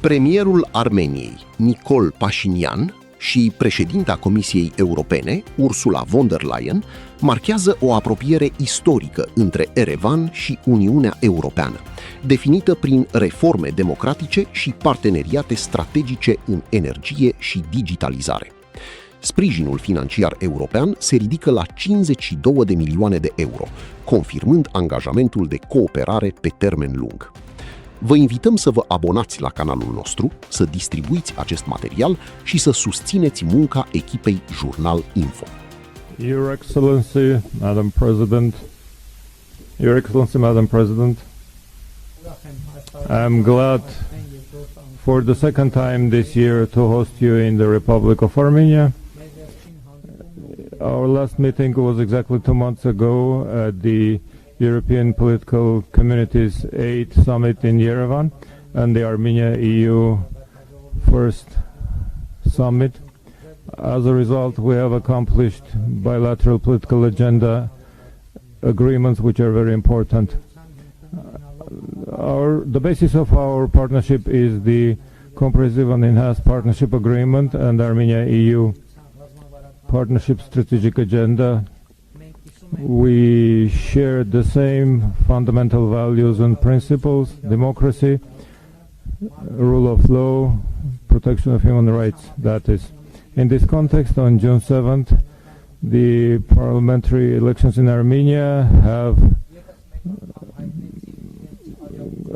Premierul Armeniei, Nikol Pașinian, și președinta Comisiei Europene, Ursula von der Leyen, marchează o apropiere istorică între Erevan și Uniunea Europeană, definită prin reforme democratice și parteneriate strategice în energie și digitalizare. Sprijinul financiar european se ridică la 52 de milioane de euro, confirmând angajamentul de cooperare pe termen lung. Vă invităm să vă abonați la canalul nostru, să distribuiți acest material și să susțineți munca echipei Jurnal Info. Your Excellency, Madam President, I'm glad for the second time this year to host you in the Republic of Armenia. Our last meeting was exactly 2 months ago at the European Political Community's 8th Summit in Yerevan and the Armenia-EU First Summit. As a result, we have accomplished bilateral political agenda agreements which are very important. The basis of our partnership is the Comprehensive and Enhanced Partnership Agreement and Armenia-EU Partnership Strategic Agenda. We share the same fundamental values and principles: democracy, rule of law, protection of human rights, that is. In this context, on June 7th, the parliamentary elections in Armenia have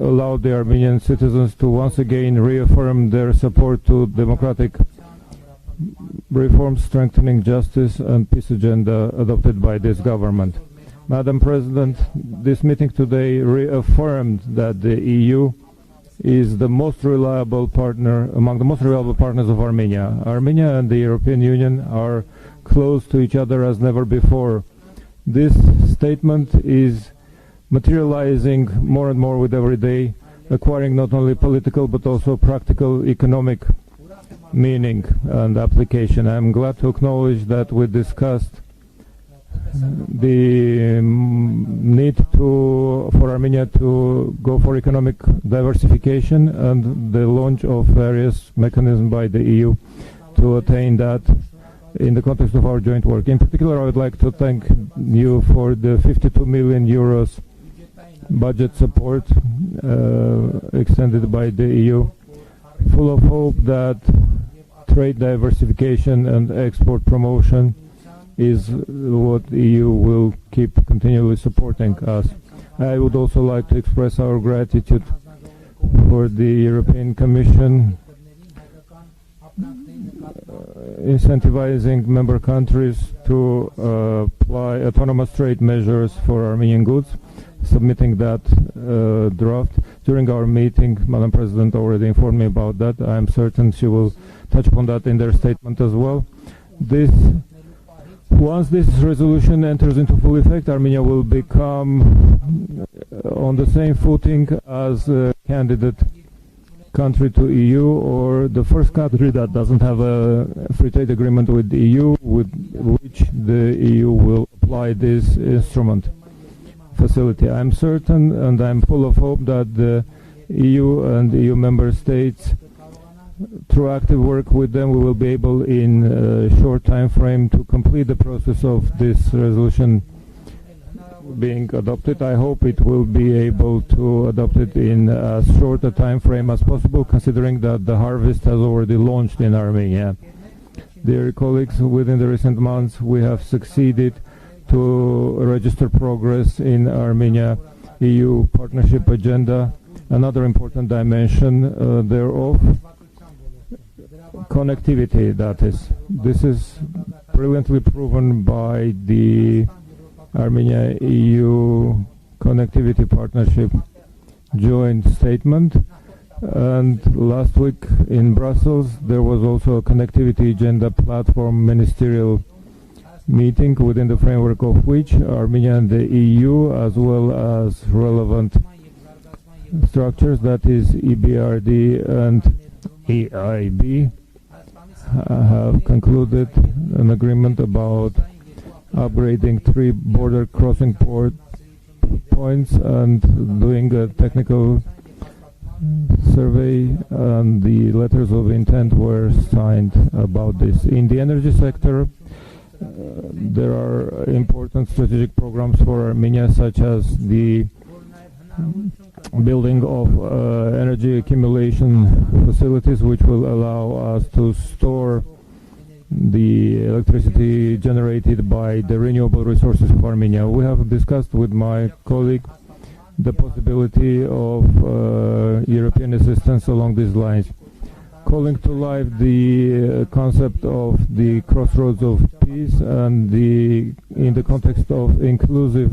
allowed the Armenian citizens to once again reaffirm their support to democratic reforms, strengthening justice and peace agenda adopted by this government. Madam President, this meeting today reaffirmed that the EU is the most reliable partner, among the most reliable partners of Armenia. Armenia and the European Union are close to each other as never before. This statement is materializing more and more with every day, acquiring not only political but also practical economic meaning and application. I am glad to acknowledge that we discussed the need for Armenia to go for economic diversification and the launch of various mechanisms by the EU to attain that in the context of our joint work. In particular, I would like to thank you for the 52 million euros budget support extended by the EU, full of hope that trade diversification and export promotion is what the EU will keep continually supporting us. I would also like to express our gratitude for the European Commission incentivizing member countries to apply autonomous trade measures for Armenian goods, submitting that draft. During our meeting, Madam President already informed me about that. I am certain she will touch upon that in their statement as well. Once this resolution enters into full effect, Armenia will become on the same footing as a candidate country to EU, or the first country that doesn't have a free trade agreement with the EU, with which the EU will apply this instrument facility. I'm certain and I'm full of hope that the EU and the EU member states, through active work with them, we will be able in a short time frame to complete the process of this resolution being adopted. I hope it will be able to adopt it in as short a time frame as possible, considering that the harvest has already launched in Armenia. Dear colleagues, within the recent months we have succeeded to register progress in Armenia-EU partnership agenda. Another important dimension thereof, connectivity, that is. This is brilliantly proven by the Armenia-EU Connectivity Partnership joint statement. And last week in Brussels there was also a connectivity agenda platform ministerial meeting, within the framework of which Armenia and the EU, as well as relevant structures, that is EBRD and EIB, have concluded an agreement about upgrading 3 border crossing points and doing a technical survey, and the letters of intent were signed about this. In the energy sector, there are important strategic programs for Armenia, such as the building of energy accumulation facilities, which will allow us to store the electricity generated by the renewable resources of Armenia. We have discussed with my colleague the possibility of European assistance along these lines. Calling to life the concept of the crossroads of peace and in the context of inclusive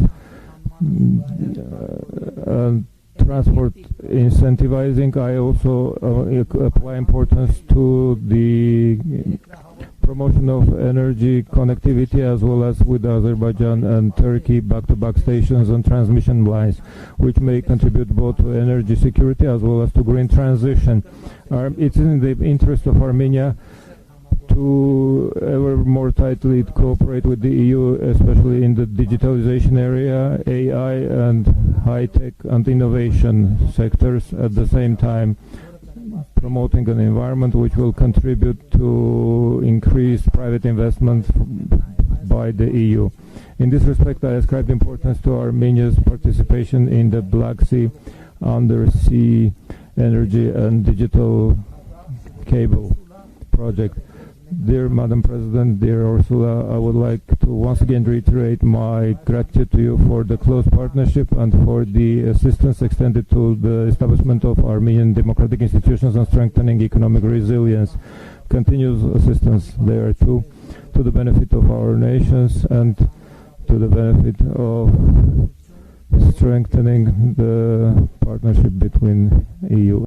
transport incentivizing, I also apply importance to the promotion of energy connectivity, as well as with Azerbaijan and Turkey back-to-back stations and transmission lines, which may contribute both to energy security as well as to green transition. It's in the interest of Armenia to ever more tightly cooperate with the EU, especially in the digitalization area, AI and high-tech and innovation sectors, at the same time promoting an environment which will contribute to increased private investment by the EU. In this respect, I ascribe importance to Armenia's participation in the Black Sea undersea energy and digital cable project. Dear Madam President, dear Ursula, I would like to once again reiterate my gratitude to you for the close partnership and for the assistance extended to the establishment of Armenian democratic institutions and strengthening economic resilience. Continuous assistance there too, to the benefit of our nations and to the benefit of strengthening the partnership between EU